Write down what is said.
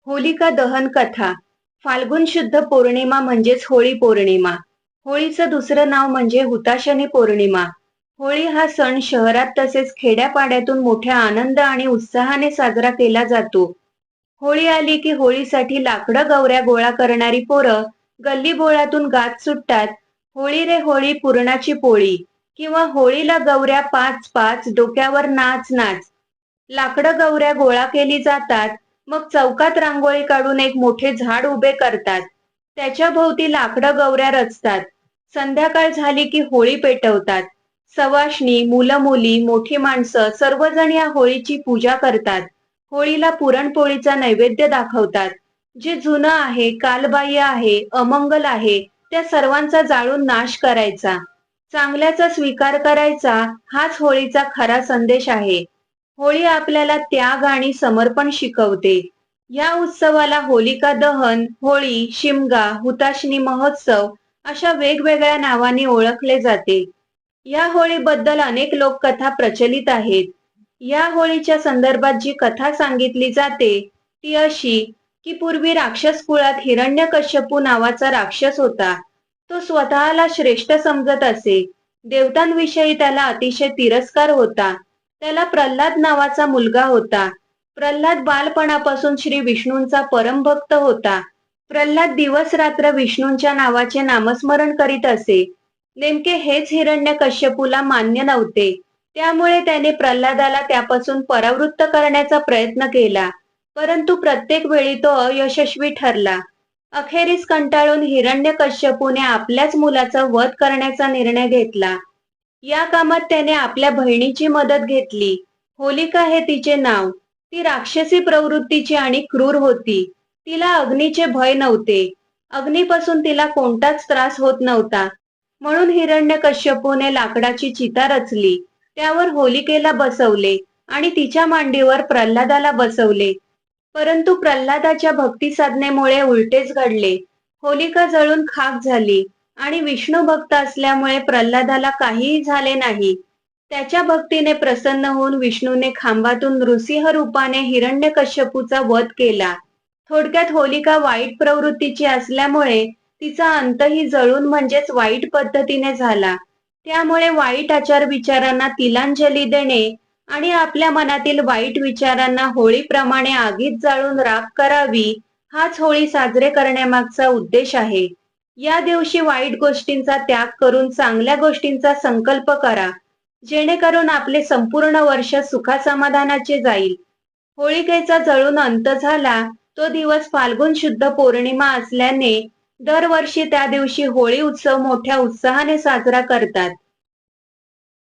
होलिका दहन कथा. फाल्गुन शुद्ध पौर्णिमा म्हणजेच होळी पौर्णिमा. होळीचं दुसरं नाव म्हणजे हुताशनी पौर्णिमा. होळी हा सण शहरात तसेच खेड्यापाड्यातून मोठ्या आनंद आणि उत्साहाने साजरा केला जातो. होळी आली की होळीसाठी लाकडं गवऱ्या गोळा करणारी पोरं गल्लीबोळातून गात सुटतात. होळी रे होळी पुरणाची पोळी किंवा होळीला गवऱ्या पाच पाच डोक्यावर नाच नाच. लाकडं गवऱ्या गोळा केली जातात. मग चौकात रांगोळी काढून एक मोठे झाड उभे करतात. त्याच्या भोवती लाकडं गवऱ्या रचतात. संध्याकाळ झाली की होळी पेटवतात. सवाष्णी, मुलं मुली, मोठी माणसं सर्वजण या होळीची पूजा करतात. होळीला पुरणपोळीचा नैवेद्य दाखवतात. जे जुनं आहे, कालबाह्य आहे, अमंगल आहे, त्या सर्वांचा जाळून नाश करायचा. चांगल्याचा स्वीकार करायचा, हाच होळीचा खरा संदेश आहे. होळी आपल्याला त्याग आणि समर्पण शिकवते. या उत्सवाला होलिका दहन, होळी, शिमगा, हुताशनी महोत्सव अशा वेगवेगळ्या नावांनी ओळखले जाते. या होळीबद्दल अनेक लोककथा प्रचलित आहेत. या होळीच्या संदर्भात जी कथा सांगितली जाते ती अशी की पूर्वी राक्षस कुळात हिरण्यकश्यपू नावाचा राक्षस होता. तो स्वतःला श्रेष्ठ समजत असे. देवतांविषयी त्याला अतिशय तिरस्कार होता. त्याला प्रल्हाद नावाचा मुलगा होता. प्रल्हाद बालपणापासून श्री विष्णूंचा परमभक्त होता. प्रल्हाद दिवस रात्र विष्णूंच्या नावाचे नामस्मरण करीत असे. नेमके हेच हिरण्यकश्यपूला मान्य नव्हते. त्यामुळे त्याने प्रल्हादाला त्यापासून परावृत्त करण्याचा प्रयत्न केला. परंतु प्रत्येक वेळी तो अयशस्वी ठरला. अखेरीस कंटाळून हिरण्यकश्यपूने आपल्याच मुलाचा वध करण्याचा निर्णय घेतला. या कामात त्याने आपल्या बहिणीची मदत घेतली. होलिका हे तिचे नाव. ती राक्षसी प्रवृत्तीची आणि क्रूर होती. तिला अग्नीचे भय नव्हते. अग्नीपासून तिला कोणताच त्रास होत नव्हता. म्हणून हिरण्यकश्यपूने लाकडाची चिता रचली. त्यावर होलिकेला बसवले आणि तिच्या मांडीवर प्रल्हादाला बसवले. परंतु प्रल्हादाच्या भक्ती साधनेमुळे उलटेच घडले. होलिका जळून खाक झाली आणि विष्णू भक्त असल्यामुळे प्रल्हादाला काहीही झाले नाही. त्याच्या भक्तीने प्रसन्न होऊन विष्णूने खांबातून नृसिंह रूपाने हिरण्यकश्यपूचा वध केला. थोडक्यात होलिका वाईट प्रवृत्तीची असल्यामुळे तिचा अंतही जळून म्हणजेच वाईट पद्धतीने झाला. त्यामुळे वाईट आचार विचारांना तिलांजली देणे आणि आपल्या मनातील वाईट विचारांना होळीप्रमाणे आगीत जाळून राख करावी, हाच होळी साजरे करण्यामागचा उद्देश आहे. या दिवशी वाईट गोष्टींचा त्याग करून चांगल्या गोष्टींचा संकल्प करा, जेणेकरून आपले संपूर्ण वर्ष सुखासमाधानाचे जाईल. होळिकेचा जळून अंत झाला तो दिवस फाल्गुन शुद्ध पौर्णिमा असल्याने दरवर्षी त्या दिवशी होळी उत्सव मोठ्या उत्साहाने साजरा करतात.